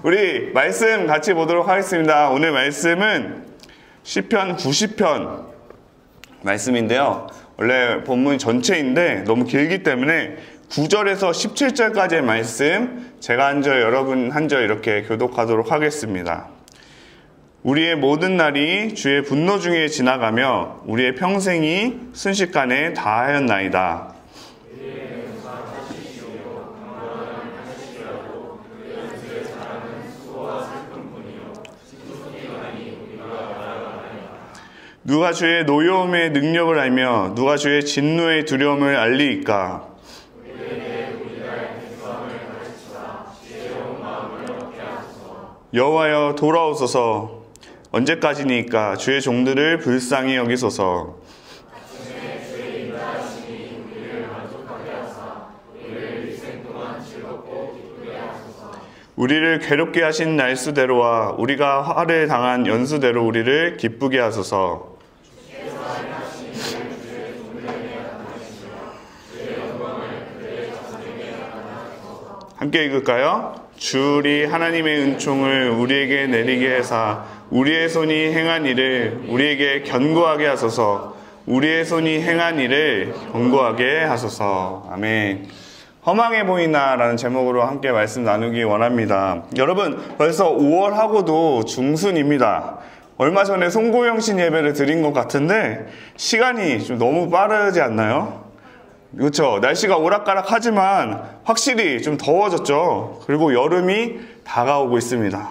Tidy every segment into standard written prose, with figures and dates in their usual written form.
우리 말씀 같이 보도록 하겠습니다. 오늘 말씀은 시편 90편 말씀인데요. 원래 본문 전체인데 너무 길기 때문에 9절에서 17절까지의 말씀 제가 한 절 여러분 한 절 이렇게 교독하도록 하겠습니다. 우리의 모든 날이 주의 분노 중에 지나가며 우리의 평생이 순식간에 다하였나이다. 누가 주의 노여움의 능력을 알며 누가 주의 진노의 두려움을 알리이까? 여호와여 돌아오소서. 언제까지니까 주의 종들을 불쌍히 여기소서. 우리를 괴롭게 하신 날수대로와 우리가 화를 당한 연수대로 우리를 기쁘게 하소서. 함께 읽을까요? 주리 하나님의 은총을 우리에게 내리게 하사 우리의 손이 행한 일을 우리에게 견고하게 하소서. 우리의 손이 행한 일을 견고하게 하소서. 아멘. 허망해 보이나 라는 제목으로 함께 말씀 나누기 원합니다. 여러분, 벌써 5월하고도 중순입니다. 얼마 전에 송고영신 예배를 드린 것 같은데 시간이 좀 너무 빠르지 않나요? 그렇죠. 날씨가 오락가락하지만 확실히 좀 더워졌죠. 그리고 여름이 다가오고 있습니다.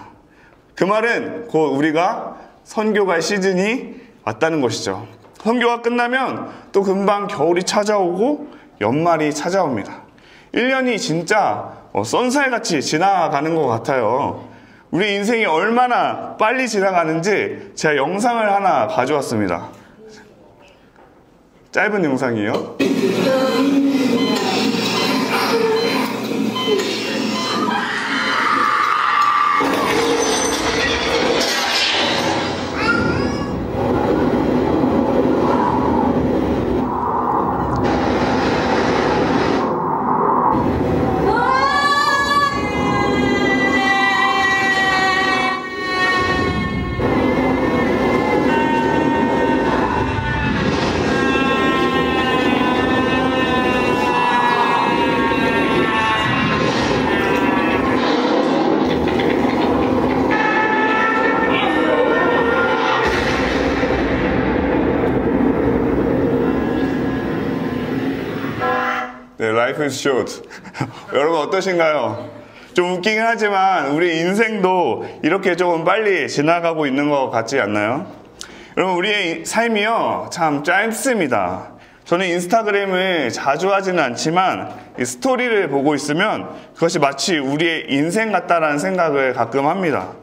그 말은 곧 우리가 선교 갈 시즌이 왔다는 것이죠. 선교가 끝나면 또 금방 겨울이 찾아오고 연말이 찾아옵니다. 1년이 진짜 쏜살같이 지나가는 것 같아요. 우리 인생이 얼마나 빨리 지나가는지 제가 영상을 하나 가져왔습니다. 짧은 영상이에요. 네, Life is short. 여러분 어떠신가요? 좀 웃기긴 하지만 우리 인생도 이렇게 조금 빨리 지나가고 있는 것 같지 않나요? 여러분 우리의 삶이요 참 짧습니다. 저는 인스타그램을 자주 하지는 않지만 이 스토리를 보고 있으면 그것이 마치 우리의 인생 같다라는 생각을 가끔 합니다.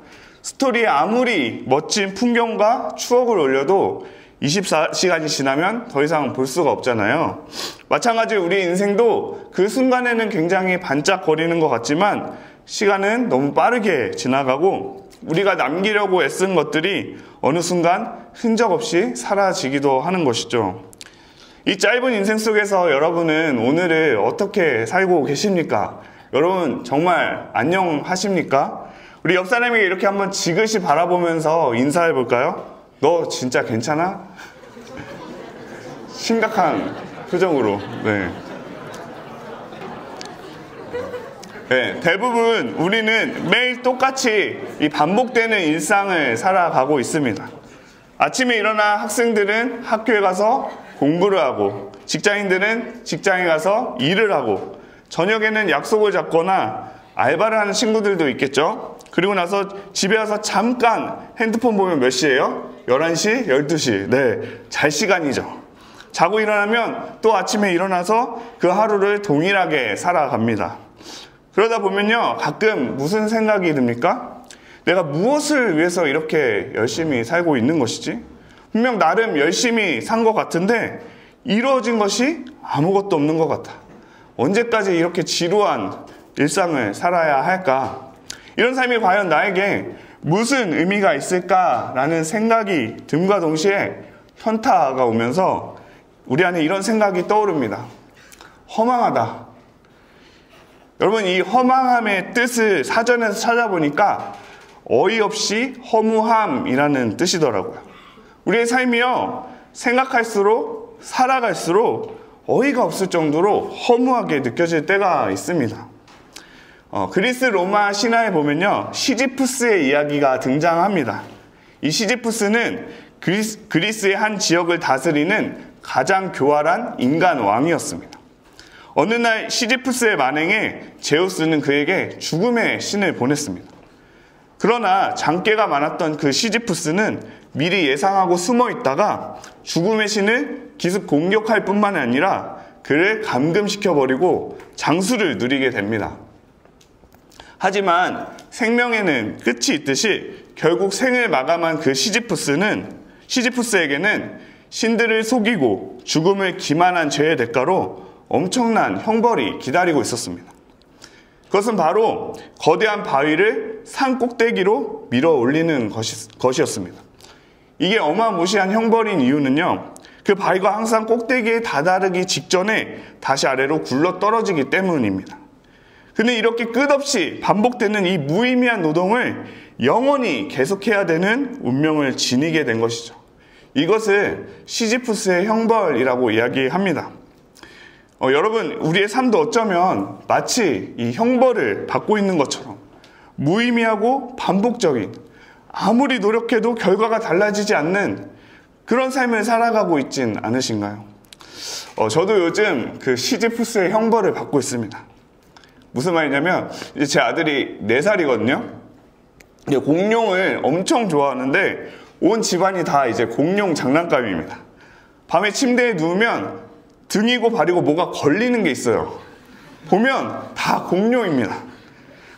스토리에 아무리 멋진 풍경과 추억을 올려도 24시간이 지나면 더 이상 볼 수가 없잖아요. 마찬가지로 우리 인생도 그 순간에는 굉장히 반짝거리는 것 같지만 시간은 너무 빠르게 지나가고 우리가 남기려고 애쓴 것들이 어느 순간 흔적 없이 사라지기도 하는 것이죠. 이 짧은 인생 속에서 여러분은 오늘을 어떻게 살고 계십니까? 여러분 정말 안녕하십니까? 우리 옆 사람에게 이렇게 한번 지그시 바라보면서 인사해 볼까요? 너 진짜 괜찮아? 심각한 표정으로. 네, 대부분 우리는 매일 똑같이 이 반복되는 일상을 살아가고 있습니다. 아침에 일어나 학생들은 학교에 가서 공부를 하고 직장인들은 직장에 가서 일을 하고 저녁에는 약속을 잡거나 알바를 하는 친구들도 있겠죠. 그리고 나서 집에 와서 잠깐 핸드폰 보면 몇 시예요? 11시, 12시. 네, 잘 시간이죠. 자고 일어나면 또 아침에 일어나서 그 하루를 동일하게 살아갑니다. 그러다 보면요, 가끔 무슨 생각이 듭니까? 내가 무엇을 위해서 이렇게 열심히 살고 있는 것이지? 분명 나름 열심히 산 것 같은데 이루어진 것이 아무것도 없는 것 같아. 언제까지 이렇게 지루한 일상을 살아야 할까? 이런 삶이 과연 나에게 무슨 의미가 있을까라는 생각이 듦과 동시에 현타가 오면서 우리 안에 이런 생각이 떠오릅니다. 허망하다. 여러분, 이 허망함의 뜻을 사전에서 찾아보니까 어이없이 허무함이라는 뜻이더라고요. 우리의 삶이요, 생각할수록 살아갈수록 어이가 없을 정도로 허무하게 느껴질 때가 있습니다. 그리스 로마 신화에 보면요, 시지푸스의 이야기가 등장합니다. 이 시지푸스는 그리스의 한 지역을 다스리는 가장 교활한 인간 왕이었습니다. 어느 날 시지푸스의 만행에 제우스는 그에게 죽음의 신을 보냈습니다. 그러나 장깨가 많았던 그 시지푸스는 미리 예상하고 숨어 있다가 죽음의 신을 기습 공격할 뿐만 아니라 그를 감금시켜버리고 장수를 누리게 됩니다. 하지만 생명에는 끝이 있듯이 결국 생을 마감한 그 시지푸스에게는 신들을 속이고 죽음을 기만한 죄의 대가로 엄청난 형벌이 기다리고 있었습니다. 그것은 바로 거대한 바위를 산 꼭대기로 밀어 올리는 것이었습니다. 이게 어마무시한 형벌인 이유는요, 그 바위가 항상 꼭대기에 다다르기 직전에 다시 아래로 굴러 떨어지기 때문입니다. 근데 이렇게 끝없이 반복되는 이 무의미한 노동을 영원히 계속해야 되는 운명을 지니게 된 것이죠. 이것을 시지푸스의 형벌이라고 이야기합니다. 여러분, 우리의 삶도 어쩌면 마치 이 형벌을 받고 있는 것처럼 무의미하고 반복적인, 아무리 노력해도 결과가 달라지지 않는 그런 삶을 살아가고 있진 않으신가요? 저도 요즘 그 시지푸스의 형벌을 받고 있습니다. 무슨 말이냐면, 이제 제 아들이 4살이거든요. 공룡을 엄청 좋아하는데 온 집안이 다 이제 공룡 장난감입니다. 밤에 침대에 누우면 등이고 발이고 뭐가 걸리는 게 있어요. 보면 다 공룡입니다.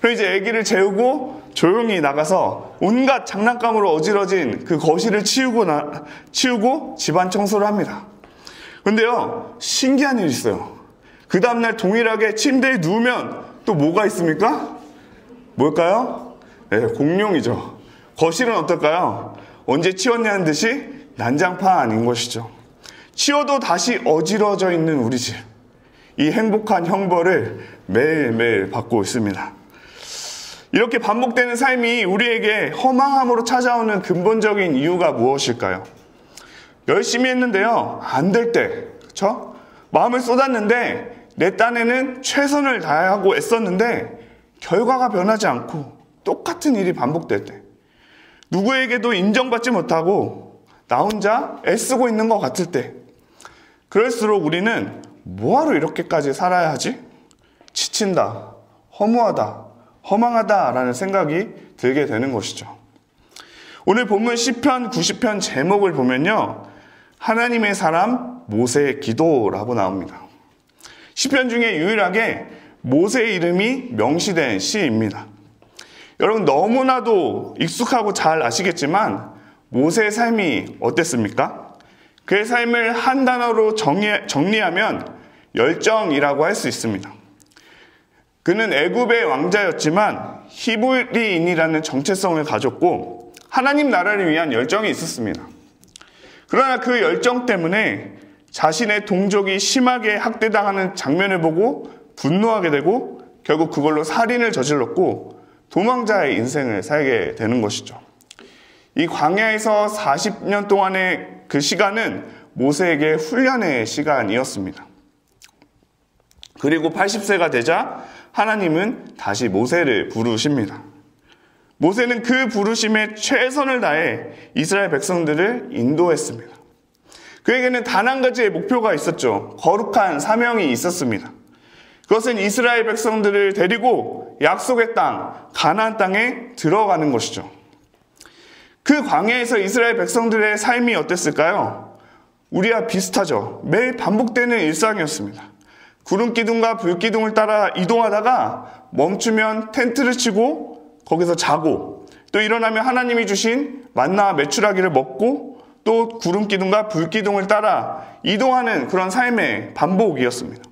그래서 이제 아기를 재우고 조용히 나가서 온갖 장난감으로 어지러진 그 거실을 치우고 집안 청소를 합니다. 근데요, 신기한 일이 있어요. 그 다음날 동일하게 침대에 누우면 또 뭐가 있습니까? 뭘까요? 네, 공룡이죠. 거실은 어떨까요? 언제 치웠냐는 듯이 난장판인 것이죠. 치워도 다시 어지러져 있는 우리 집. 이 행복한 형벌을 매일매일 받고 있습니다. 이렇게 반복되는 삶이 우리에게 허망함으로 찾아오는 근본적인 이유가 무엇일까요? 열심히 했는데요, 안 될 때, 그쵸? 마음을 쏟았는데 내 딴에는 최선을 다하고 애썼는데 결과가 변하지 않고 똑같은 일이 반복될 때, 누구에게도 인정받지 못하고 나 혼자 애쓰고 있는 것 같을 때, 그럴수록 우리는 뭐하러 이렇게까지 살아야 하지? 지친다, 허무하다, 허망하다 라는 생각이 들게 되는 것이죠. 오늘 본문 시편 90편 제목을 보면요, 하나님의 사람 모세의 기도라고 나옵니다. 시편 중에 유일하게 모세의 이름이 명시된 시입니다. 여러분, 너무나도 익숙하고 잘 아시겠지만 모세의 삶이 어땠습니까? 그의 삶을 한 단어로 정리하면 열정이라고 할 수 있습니다. 그는 애굽의 왕자였지만 히브리인이라는 정체성을 가졌고 하나님 나라를 위한 열정이 있었습니다. 그러나 그 열정 때문에 자신의 동족이 심하게 학대당하는 장면을 보고 분노하게 되고 결국 그걸로 살인을 저질렀고 도망자의 인생을 살게 되는 것이죠. 이 광야에서 40년 동안의 그 시간은 모세에게 훈련의 시간이었습니다. 그리고 80세가 되자 하나님은 다시 모세를 부르십니다. 모세는 그 부르심에 최선을 다해 이스라엘 백성들을 인도했습니다. 그에게는 단 한 가지의 목표가 있었죠. 거룩한 사명이 있었습니다. 그것은 이스라엘 백성들을 데리고 약속의 땅, 가나안 땅에 들어가는 것이죠. 그 광야에서 이스라엘 백성들의 삶이 어땠을까요? 우리와 비슷하죠. 매일 반복되는 일상이었습니다. 구름 기둥과 불 기둥을 따라 이동하다가 멈추면 텐트를 치고 거기서 자고, 또 일어나면 하나님이 주신 만나와 메추라기를 먹고 또 구름 기둥과 불 기둥을 따라 이동하는 그런 삶의 반복이었습니다.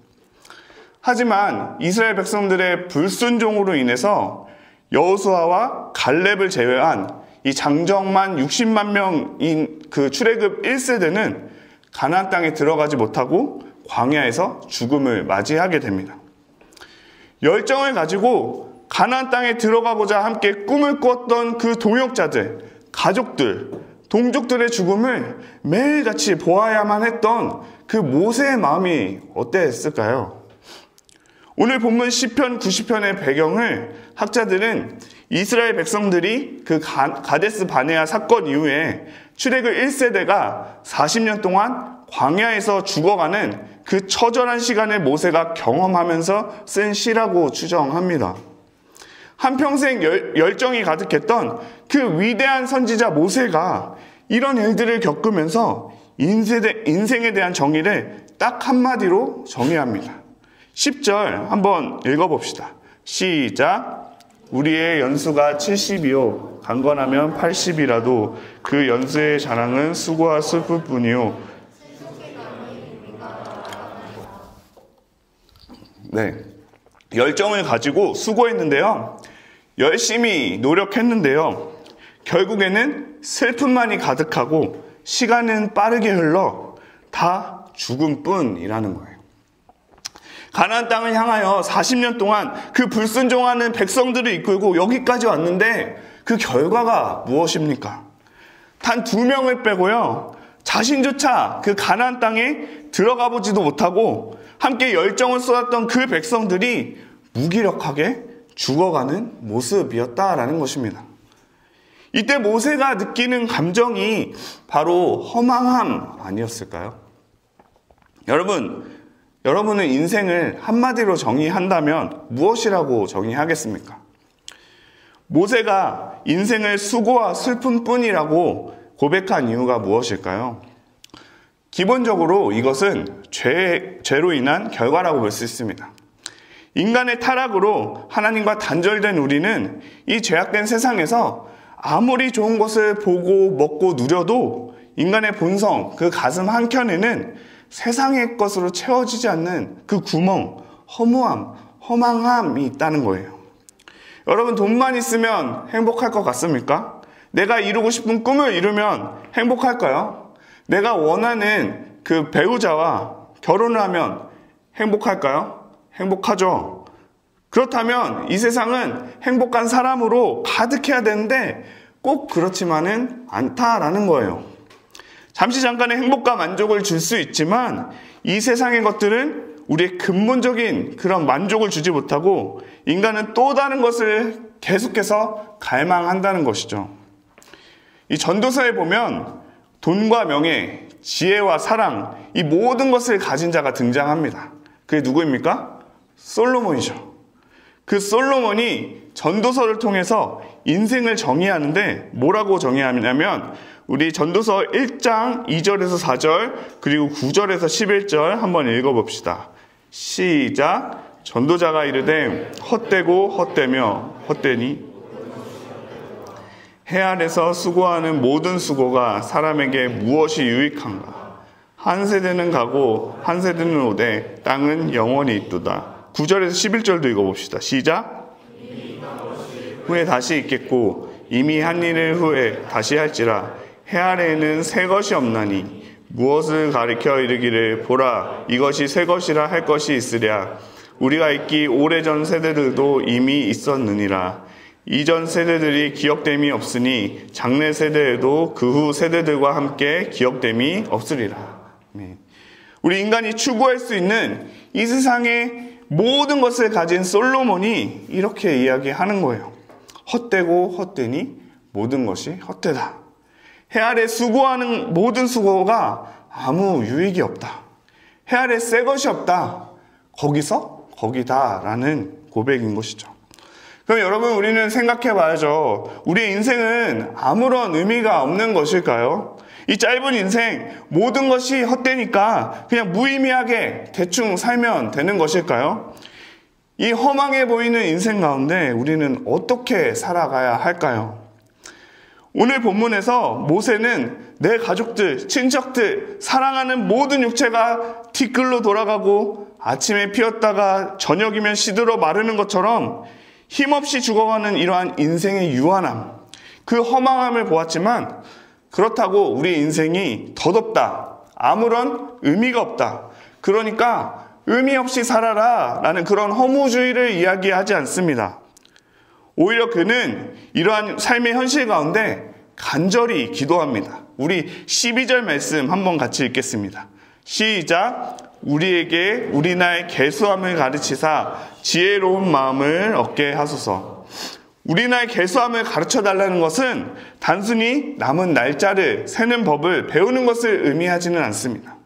하지만 이스라엘 백성들의 불순종으로 인해서 여호수아와 갈렙을 제외한 이 장정만 60만 명인 그 출애굽 1세대는 가나안 땅에 들어가지 못하고 광야에서 죽음을 맞이하게 됩니다. 열정을 가지고 가나안 땅에 들어가고자 함께 꿈을 꾸었던 그 동역자들, 가족들, 동족들의 죽음을 매일같이 보아야만 했던 그 모세의 마음이 어땠을까요? 오늘 본문 시편 90편의 배경을 학자들은 이스라엘 백성들이 그 가데스 바네아 사건 이후에 출애굽 1세대가 40년 동안 광야에서 죽어가는 그 처절한 시간을 모세가 경험하면서 쓴 시라고 추정합니다. 한평생 열정이 가득했던 그 위대한 선지자 모세가 이런 일들을 겪으면서 인생에 대한 정의를 딱 한마디로 정의합니다. 10절 한번 읽어봅시다. 시작. 우리의 연수가 70이요 강건하면 80이라도 그 연수의 자랑은 수고와 슬플 뿐이요. 네, 열정을 가지고 수고했는데요, 열심히 노력했는데요, 결국에는 슬픔만이 가득하고 시간은 빠르게 흘러 다 죽음뿐이라는 거예요. 가나안 땅을 향하여 40년 동안 그 불순종하는 백성들을 이끌고 여기까지 왔는데 그 결과가 무엇입니까? 단 2명을 빼고요, 자신조차 그 가나안 땅에 들어가 보지도 못하고 함께 열정을 쏟았던 그 백성들이 무기력하게 죽어가는 모습이었다라는 것입니다. 이때 모세가 느끼는 감정이 바로 허망함 아니었을까요? 여러분은 인생을 한마디로 정의한다면 무엇이라고 정의하겠습니까? 모세가 인생을 수고와 슬픔뿐이라고 고백한 이유가 무엇일까요? 기본적으로 이것은 죄로 인한 결과라고 볼 수 있습니다. 인간의 타락으로 하나님과 단절된 우리는 이 죄악된 세상에서 아무리 좋은 것을 보고 먹고 누려도 인간의 본성, 그 가슴 한켠에는 세상의 것으로 채워지지 않는 그 구멍, 허무함, 허망함이 있다는 거예요. 여러분, 돈만 있으면 행복할 것 같습니까? 내가 이루고 싶은 꿈을 이루면 행복할까요? 내가 원하는 그 배우자와 결혼을 하면 행복할까요? 행복하죠. 그렇다면 이 세상은 행복한 사람으로 가득해야 되는데 꼭 그렇지만은 않다라는 거예요. 잠시 잠깐의 행복과 만족을 줄 수 있지만 이 세상의 것들은 우리의 근본적인 그런 만족을 주지 못하고 인간은 또 다른 것을 계속해서 갈망한다는 것이죠. 이 전도서에 보면 돈과 명예, 지혜와 사랑, 이 모든 것을 가진 자가 등장합니다. 그게 누구입니까? 솔로몬이죠. 그 솔로몬이 전도서를 통해서 인생을 정의하는데 뭐라고 정의하냐면 우리 전도서 1장 2절에서 4절 그리고 9절에서 11절 한번 읽어봅시다. 시작. 전도자가 이르되 헛되고 헛되며 헛되니 해 아래서 수고하는 모든 수고가 사람에게 무엇이 유익한가? 한 세대는 가고 한 세대는 오되 땅은 영원히 있도다. 9절에서 11절도 읽어봅시다. 시작. 후에 다시 있겠고 이미 한 일을 후에 다시 할지라 해 아래에는 새 것이 없나니 무엇을 가리켜 이르기를 보라 이것이 새 것이라 할 것이 있으랴. 우리가 있기 오래전 세대들도 이미 있었느니라. 이전 세대들이 기억됨이 없으니 장래 세대에도 그 후 세대들과 함께 기억됨이 없으리라. 우리 인간이 추구할 수 있는 이 세상의 모든 것을 가진 솔로몬이 이렇게 이야기하는 거예요. 헛되고 헛되니 모든 것이 헛되다. 해 아래 수고하는 모든 수고가 아무 유익이 없다. 해 아래 새 것이 없다. 거기서 거기다라는 고백인 것이죠. 그럼 여러분, 우리는 생각해 봐야죠. 우리의 인생은 아무런 의미가 없는 것일까요? 이 짧은 인생 모든 것이 헛되니까 그냥 무의미하게 대충 살면 되는 것일까요? 이 허망해 보이는 인생 가운데 우리는 어떻게 살아가야 할까요? 오늘 본문에서 모세는 내 가족들, 친척들, 사랑하는 모든 육체가 티끌로 돌아가고 아침에 피었다가 저녁이면 시들어 마르는 것처럼 힘없이 죽어가는 이러한 인생의 유한함, 그 허망함을 보았지만 그렇다고 우리 인생이 덧없다, 아무런 의미가 없다, 그러니까 의미 없이 살아라 라는 그런 허무주의를 이야기하지 않습니다. 오히려 그는 이러한 삶의 현실 가운데 간절히 기도합니다. 우리 12절 말씀 한번 같이 읽겠습니다. 시작. 우리에게 우리나의 계수함을 가르치사 지혜로운 마음을 얻게 하소서. 우리나의 계수함을 가르쳐달라는 것은 단순히 남은 날짜를 세는 법을 배우는 것을 의미하지는 않습니다.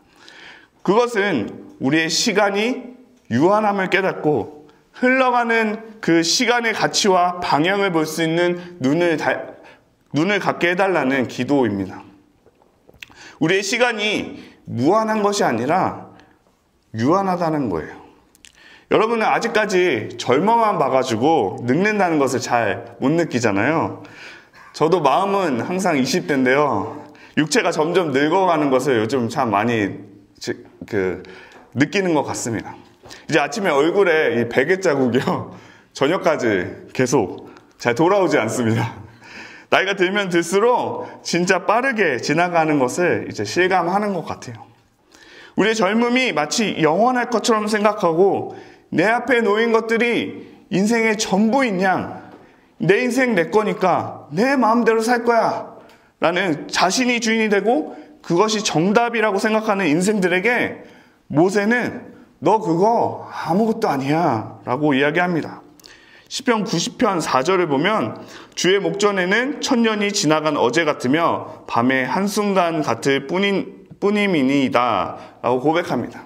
그것은 우리의 시간이 유한함을 깨닫고 흘러가는 그 시간의 가치와 방향을 볼 수 있는 눈을 갖게 해달라는 기도입니다. 우리의 시간이 무한한 것이 아니라 유한하다는 거예요. 여러분은 아직까지 젊어만 봐가지고 늙는다는 것을 잘 못 느끼잖아요. 저도 마음은 항상 20대인데요. 육체가 점점 늙어가는 것을 요즘 참 많이 느끼는 것 같습니다. 이제 아침에 얼굴에 이 베개 자국이요. 저녁까지 계속 잘 돌아오지 않습니다. 나이가 들면 들수록 진짜 빠르게 지나가는 것을 이제 실감하는 것 같아요. 우리의 젊음이 마치 영원할 것처럼 생각하고 내 앞에 놓인 것들이 인생의 전부인 양, 내 인생 내 거니까 내 마음대로 살 거야 라는 자신이 주인이 되고 그것이 정답이라고 생각하는 인생들에게 모세는 너 그거 아무것도 아니야 라고 이야기합니다. 시편 90편 4절을 보면 주의 목전에는 천년이 지나간 어제 같으며 밤의 한순간 같을 뿐임이니이다 라고 고백합니다.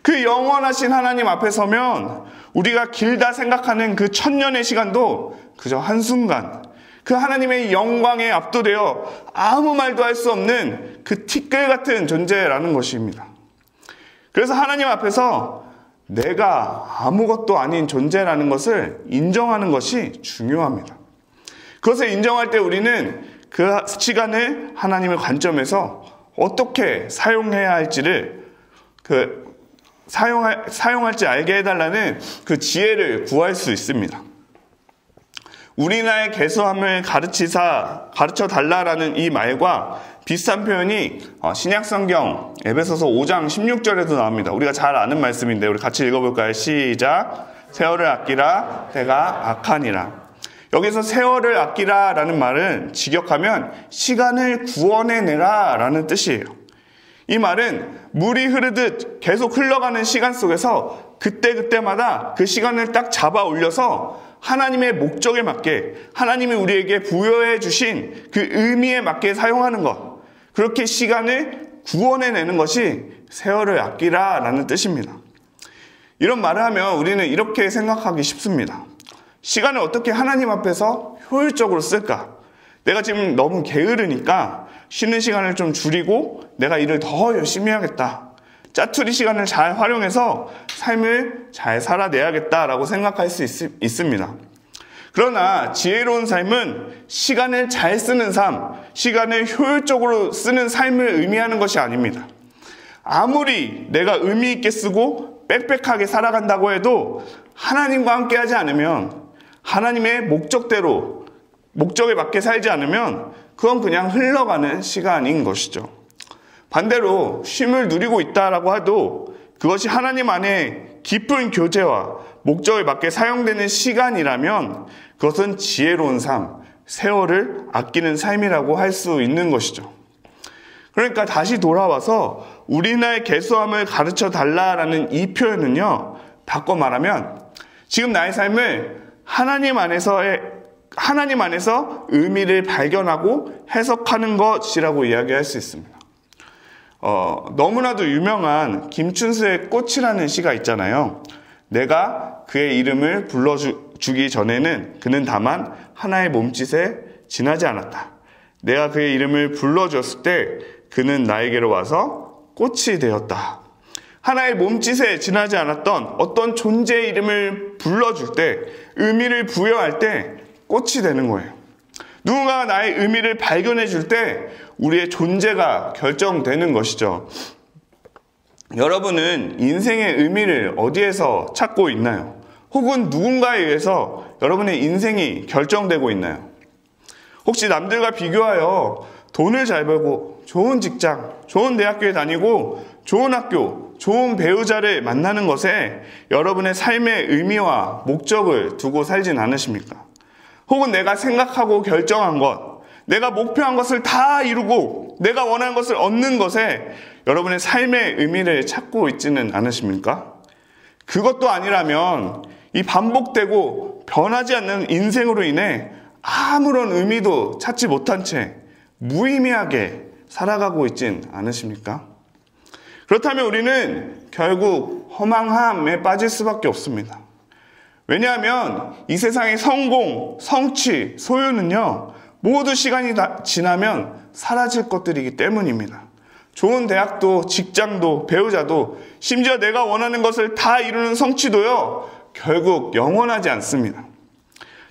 그 영원하신 하나님 앞에 서면 우리가 길다 생각하는 그 천년의 시간도 그저 한순간, 그 하나님의 영광에 압도되어 아무 말도 할 수 없는 그 티끌 같은 존재라는 것입니다. 그래서 하나님 앞에서 내가 아무것도 아닌 존재라는 것을 인정하는 것이 중요합니다. 그것을 인정할 때 우리는 그 시간을 하나님의 관점에서 어떻게 사용해야 할지를 사용할지 알게 해달라는 그 지혜를 구할 수 있습니다. 우리나의 계수함을 가르쳐 달라라는 이 말과 비슷한 표현이 신약성경 에베소서 5장 16절에도 나옵니다. 우리가 잘 아는 말씀인데 우리 같이 읽어볼까요? 시작. 세월을 아끼라 때가 악하니라. 여기서 세월을 아끼라 라는 말은 직역하면 시간을 구원해내라 라는 뜻이에요. 이 말은 물이 흐르듯 계속 흘러가는 시간 속에서 그때그때마다 그 시간을 딱 잡아 올려서 하나님의 목적에 맞게, 하나님이 우리에게 부여해 주신 그 의미에 맞게 사용하는 것, 그렇게 시간을 구원해내는 것이 세월을 아끼라 라는 뜻입니다. 이런 말을 하면 우리는 이렇게 생각하기 쉽습니다. 시간을 어떻게 하나님 앞에서 효율적으로 쓸까? 내가 지금 너무 게으르니까 쉬는 시간을 좀 줄이고 내가 일을 더 열심히 해야겠다. 짜투리 시간을 잘 활용해서 삶을 잘 살아내야겠다라고 생각할 수 있습니다. 그러나 지혜로운 삶은 시간을 잘 쓰는 삶, 시간을 효율적으로 쓰는 삶을 의미하는 것이 아닙니다. 아무리 내가 의미 있게 쓰고 빽빽하게 살아간다고 해도 하나님과 함께 하지 않으면, 하나님의 목적대로, 목적에 맞게 살지 않으면 그건 그냥 흘러가는 시간인 것이죠. 반대로 쉼을 누리고 있다라고 해도 그것이 하나님 안에 깊은 교제와 목적에 맞게 사용되는 시간이라면 그것은 지혜로운 삶, 세월을 아끼는 삶이라고 할 수 있는 것이죠. 그러니까 다시 돌아와서 우리나의 계수함을 가르쳐 달라라는 이 표현은요, 바꿔 말하면 지금 나의 삶을 하나님 안에서 의미를 발견하고 해석하는 것이라고 이야기할 수 있습니다. 너무나도 유명한 김춘수의 꽃이라는 시가 있잖아요. 내가 그의 이름을 불러주기 전에는 그는 다만 하나의 몸짓에 지나지 않았다. 내가 그의 이름을 불러줬을 때 그는 나에게로 와서 꽃이 되었다. 하나의 몸짓에 지나지 않았던 어떤 존재의 이름을 불러줄 때, 의미를 부여할 때 꽃이 되는 거예요. 누군가가 나의 의미를 발견해 줄 때 우리의 존재가 결정되는 것이죠. 여러분은 인생의 의미를 어디에서 찾고 있나요? 혹은 누군가에 의해서 여러분의 인생이 결정되고 있나요? 혹시 남들과 비교하여 돈을 잘 벌고 좋은 직장, 좋은 대학교에 다니고 좋은 학교, 좋은 배우자를 만나는 것에 여러분의 삶의 의미와 목적을 두고 살진 않으십니까? 혹은 내가 생각하고 결정한 것, 내가 목표한 것을 다 이루고 내가 원하는 것을 얻는 것에 여러분의 삶의 의미를 찾고 있지는 않으십니까? 그것도 아니라면 이 반복되고 변하지 않는 인생으로 인해 아무런 의미도 찾지 못한 채 무의미하게 살아가고 있진 않으십니까? 그렇다면 우리는 결국 허망함에 빠질 수밖에 없습니다. 왜냐하면 이 세상의 성공, 성취, 소유는요, 모두 시간이 지나면 사라질 것들이기 때문입니다. 좋은 대학도, 직장도, 배우자도, 심지어 내가 원하는 것을 다 이루는 성취도요, 결국 영원하지 않습니다.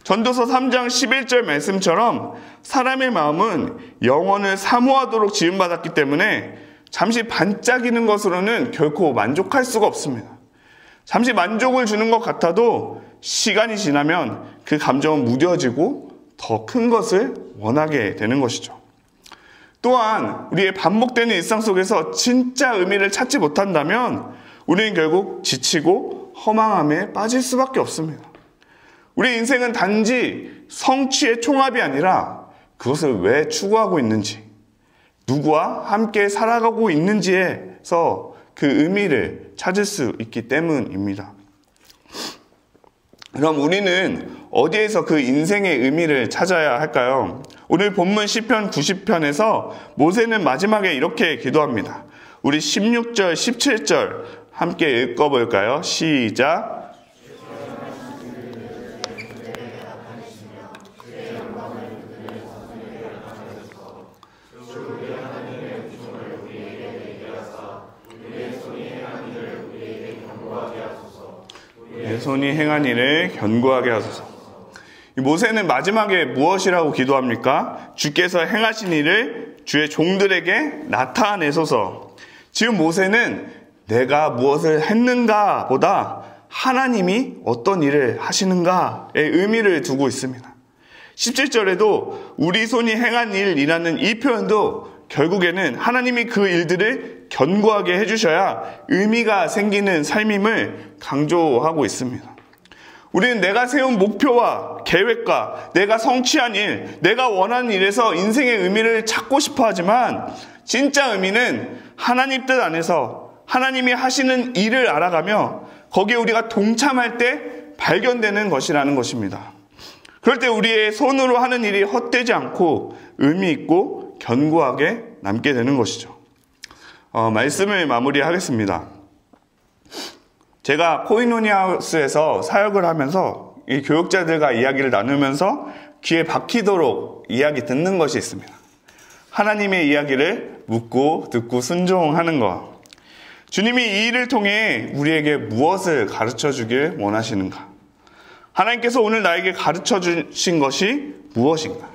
전도서 3장 11절 말씀처럼 사람의 마음은 영원을 사모하도록 지음받았기 때문에 잠시 반짝이는 것으로는 결코 만족할 수가 없습니다. 잠시 만족을 주는 것 같아도 시간이 지나면 그 감정은 무뎌지고 더 큰 것을 원하게 되는 것이죠. 또한 우리의 반복되는 일상 속에서 진짜 의미를 찾지 못한다면 우리는 결국 지치고 허망함에 빠질 수밖에 없습니다. 우리 인생은 단지 성취의 총합이 아니라 그것을 왜 추구하고 있는지, 누구와 함께 살아가고 있는지에서 그 의미를 찾을 수 있기 때문입니다. 그럼 우리는 어디에서 그 인생의 의미를 찾아야 할까요? 오늘 본문 시편 90편에서 모세는 마지막에 이렇게 기도합니다. 우리 16절, 17절 함께 읽어볼까요? 시작! 내 손이 행한 일을 견고하게 하소서. 모세는 마지막에 무엇이라고 기도합니까? 주께서 행하신 일을 주의 종들에게 나타내소서. 지금 모세는 내가 무엇을 했는가 보다 하나님이 어떤 일을 하시는가에 의미를 두고 있습니다. 17절에도 우리 손이 행한 일이라는 이 표현도 결국에는 하나님이 그 일들을 견고하게 해주셔야 의미가 생기는 삶임을 강조하고 있습니다. 우리는 내가 세운 목표와 계획과 내가 성취한 일, 내가 원하는 일에서 인생의 의미를 찾고 싶어 하지만 진짜 의미는 하나님 뜻 안에서 하나님이 하시는 일을 알아가며 거기에 우리가 동참할 때 발견되는 것이라는 것입니다. 그럴 때 우리의 손으로 하는 일이 헛되지 않고 의미 있고 견고하게 남게 되는 것이죠. 말씀을 마무리하겠습니다. 제가 코이노니아하우스에서 사역을 하면서 이 교육자들과 이야기를 나누면서 귀에 박히도록 이야기 듣는 것이 있습니다. 하나님의 이야기를 묻고 듣고 순종하는 것. 주님이 이 일을 통해 우리에게 무엇을 가르쳐 주길 원하시는가? 하나님께서 오늘 나에게 가르쳐 주신 것이 무엇인가?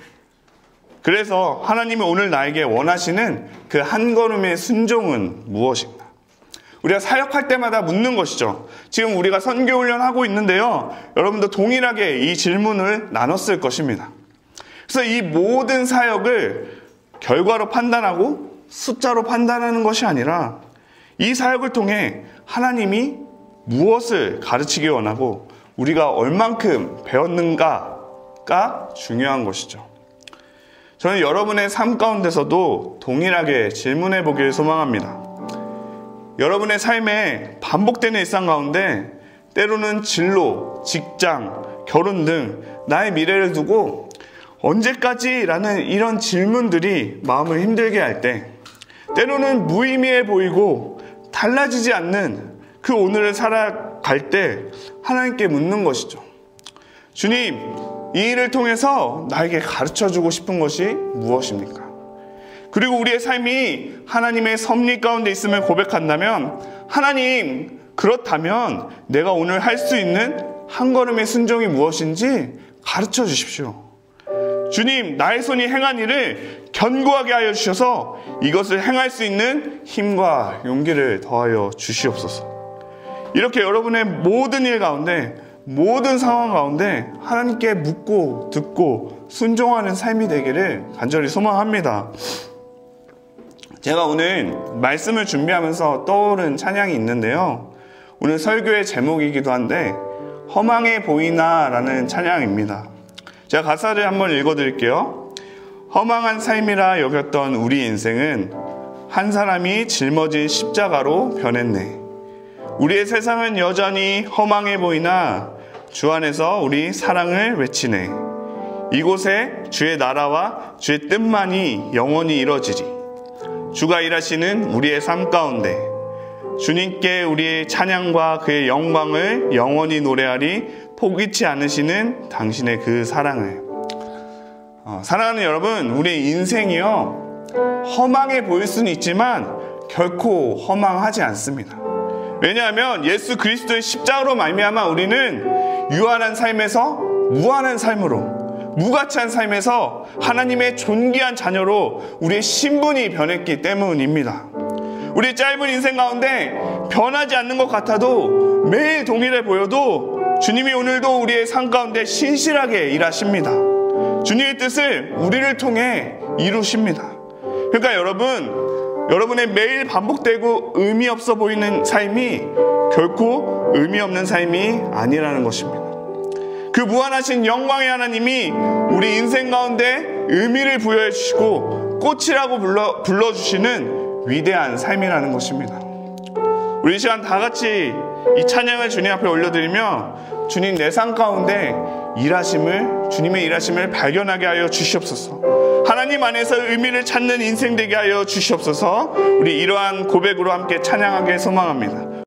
그래서 하나님이 오늘 나에게 원하시는 그 한 걸음의 순종은 무엇인가? 우리가 사역할 때마다 묻는 것이죠. 지금 우리가 선교훈련하고 있는데요. 여러분도 동일하게 이 질문을 나눴을 것입니다. 그래서 이 모든 사역을 결과로 판단하고 숫자로 판단하는 것이 아니라 이 사역을 통해 하나님이 무엇을 가르치기 원하고 우리가 얼만큼 배웠는가가 중요한 것이죠. 저는 여러분의 삶 가운데서도 동일하게 질문해 보길 소망합니다. 여러분의 삶에 반복되는 일상 가운데 때로는 진로, 직장, 결혼 등 나의 미래를 두고 언제까지라는 이런 질문들이 마음을 힘들게 할 때, 때로는 무의미해 보이고 달라지지 않는 그 오늘을 살아갈 때 하나님께 묻는 것이죠. 주님, 이 일을 통해서 나에게 가르쳐주고 싶은 것이 무엇입니까? 그리고 우리의 삶이 하나님의 섭리 가운데 있음을 고백한다면, 하나님, 그렇다면 내가 오늘 할 수 있는 한 걸음의 순종이 무엇인지 가르쳐 주십시오. 주님, 나의 손이 행한 일을 견고하게 하여 주셔서 이것을 행할 수 있는 힘과 용기를 더하여 주시옵소서. 이렇게 여러분의 모든 일 가운데 모든 상황 가운데 하나님께 묻고 듣고 순종하는 삶이 되기를 간절히 소망합니다. 제가 오늘 말씀을 준비하면서 떠오른 찬양이 있는데요. 오늘 설교의 제목이기도 한데 허망해 보이나 라는 찬양입니다. 제가 가사를 한번 읽어드릴게요. 허망한 삶이라 여겼던 우리 인생은 한 사람이 짊어진 십자가로 변했네. 우리의 세상은 여전히 허망해 보이나 주 안에서 우리 사랑을 외치네. 이곳에 주의 나라와 주의 뜻만이 영원히 이뤄지리. 주가 일하시는 우리의 삶 가운데 주님께 우리의 찬양과 그의 영광을 영원히 노래하리. 포기치 않으시는 당신의 그 사랑을. 사랑하는 여러분, 우리의 인생이요 허망해 보일 수는 있지만 결코 허망하지 않습니다. 왜냐하면 예수 그리스도의 십자가로 말미암아 우리는 유한한 삶에서 무한한 삶으로, 무가치한 삶에서 하나님의 존귀한 자녀로 우리의 신분이 변했기 때문입니다. 우리의 짧은 인생 가운데 변하지 않는 것 같아도 매일 동일해 보여도 주님이 오늘도 우리의 삶 가운데 신실하게 일하십니다. 주님의 뜻을 우리를 통해 이루십니다. 그러니까 여러분의 매일 반복되고 의미 없어 보이는 삶이 결코 의미 없는 삶이 아니라는 것입니다. 그 무한하신 영광의 하나님이 우리 인생 가운데 의미를 부여해 주시고 꽃이라고 불러주시는 위대한 삶이라는 것입니다. 우리 이 시간 다 같이 이 찬양을 주님 앞에 올려드리며 주님 내 삶 가운데 주님의 일하심을 발견하게 하여 주시옵소서. 하나님 안에서 의미를 찾는 인생 되게 하여 주시옵소서. 우리 이러한 고백으로 함께 찬양하게 소망합니다.